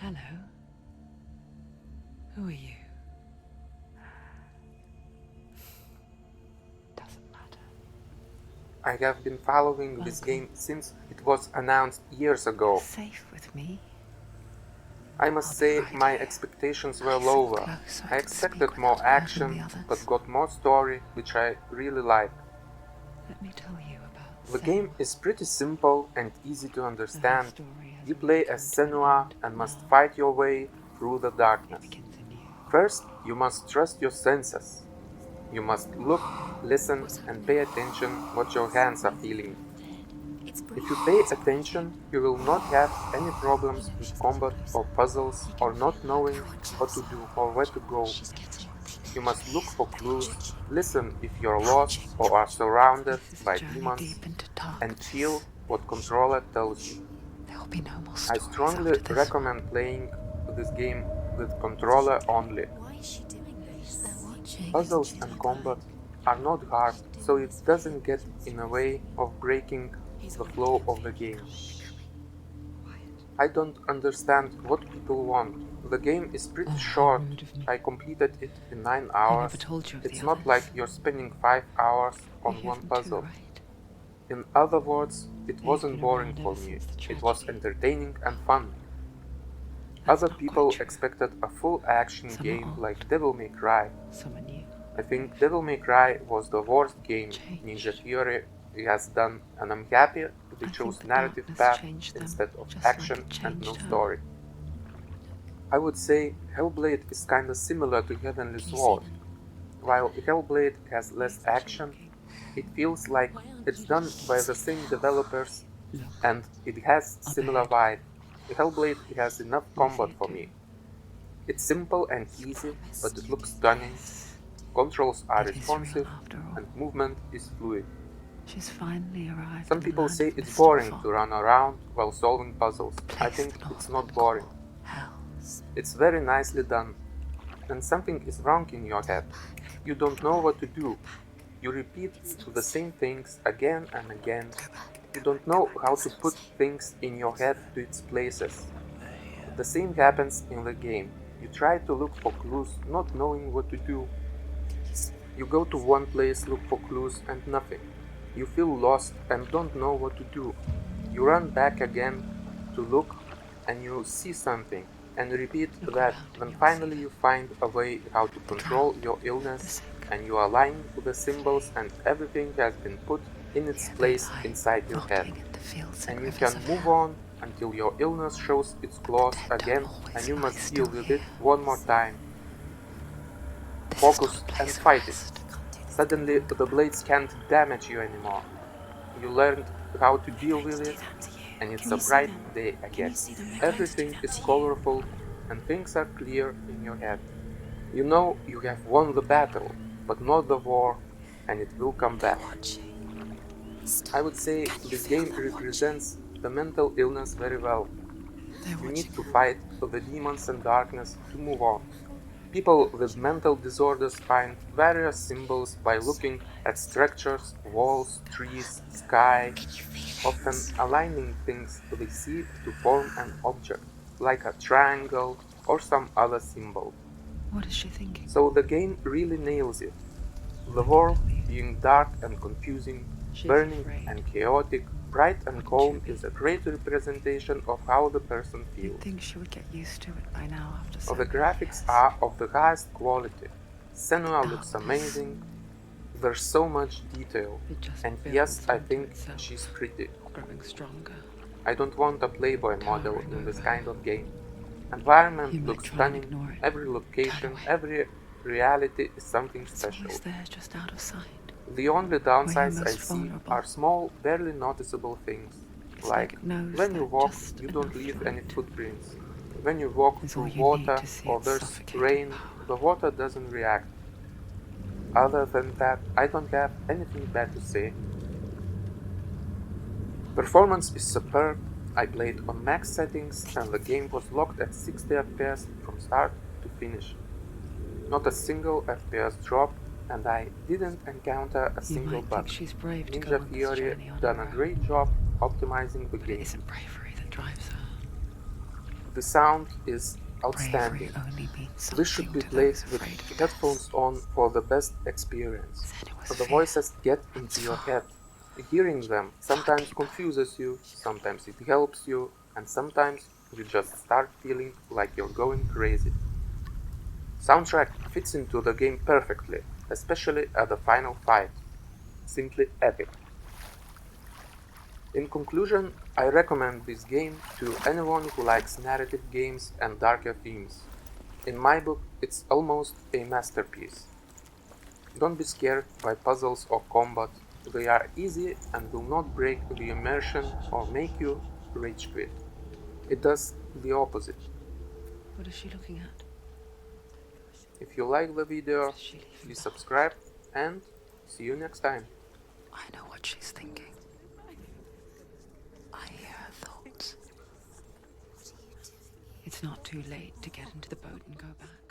Hello. Who are you? Doesn't matter. I have been following this game since it was announced years ago. Safe with me. I must say my expectations were lower. I expected more action, but got more story, which I really liked. Let me tell you about The game is pretty simple and easy to understand. You play as Senua and must fight your way through the darkness. First, you must trust your senses. You must look, listen, and pay attention what your hands are feeling. If you pay attention, you will not have any problems with combat or puzzles or not knowing what to do or where to go. You must look for clues, listen if you're lost or are surrounded by demons, and feel what controller tells you. I strongly recommend playing this game with controller only. Puzzles and combat are not hard, so it doesn't get in the way of breaking the flow of the game. I don't understand what people want. The game is pretty short. I completed it in 9 hours. It's not like you're spending 5 hours on one puzzle. In other words, it wasn't boring for me. It was entertaining and fun. Other people expected a full action game like Devil May Cry. I think Devil May Cry was the worst game Ninja Theory has done, and I'm happy they chose narrative path instead of action and no story. I would say Hellblade is kinda similar to Heavenly Sword. While Hellblade has less action, it feels like it's done by the same developers and it has similar vibe. Hellblade has enough combat for me. It's simple and easy, but it looks stunning. Controls are responsive and movement is fluid. Some people say it's boring to run around while solving puzzles. I think it's not boring. It's very nicely done. And something is wrong in your head. You don't know what to do. You repeat the same things again and again. You don't know how to put things in your head to its places. The same happens in the game. You try to look for clues, not knowing what to do. You go to one place, look for clues, and nothing. You feel lost and don't know what to do. You run back again to look, and you see something, and repeat that. Then finally you find a way how to control your illness, and you align the symbols, and everything has been put in its place inside your head. And you can move on until your illness shows its claws again, and you must deal with it one more time. Focus and fight it. Suddenly the blades can't damage you anymore. You learned how to deal with it, and it's a bright day again. Everything is colorful and things are clear in your head. You know you have won the battle, but not the war, and it will come back. I would say this game represents the mental illness very well. You need to fight the demons and darkness to move on. People with mental disorders find various symbols by looking at structures, walls, trees, sky, often aligning things they see to form an object, like a triangle or some other symbol. What is she thinking? So the game really nails it. The world being dark and confusing, burning and chaotic, bright and calm is a great representation of how the person feels. I think she would get used to it by now after The graphics are of the highest quality. Senua looks amazing. There's so much detail. And yes, I think she's pretty. I don't want a Playboy model in this kind of game. Environment looks stunning. Every location, every reality is something special. The only downsides I see are small, barely noticeable things. Like, when you walk, you don't leave any footprints. When you walk through water or there's rain, the water doesn't react. Other than that, I don't have anything bad to say. Performance is superb. I played on max settings and the game was locked at 60 FPS from start to finish. Not a single FPS drop, and I didn't encounter a single bug. Ninja Theory done a great job optimizing the game. It isn't bravery that drives her. The sound is Bravery outstanding. only means This should something be to played those with afraid of headphones death. on for the best experience. Senua's The fear. voices get into That's your far. head. Hearing them sometimes Timekeeper. confuses you, sometimes it helps you, and sometimes you just start feeling like you're going crazy. Soundtrack fits into the game perfectly, especially at the final fight. Simply epic. In conclusion, I recommend this game to anyone who likes narrative games and darker themes. In my book, it's almost a masterpiece. Don't be scared by puzzles or combat. They are easy and will not break the immersion or make you rage quit. It does the opposite. What is she looking at? If you like the video, Does she leave please blood? subscribe and see you next time. I know what she's thinking. I hear her thoughts. It's not too late to get into the boat and go back.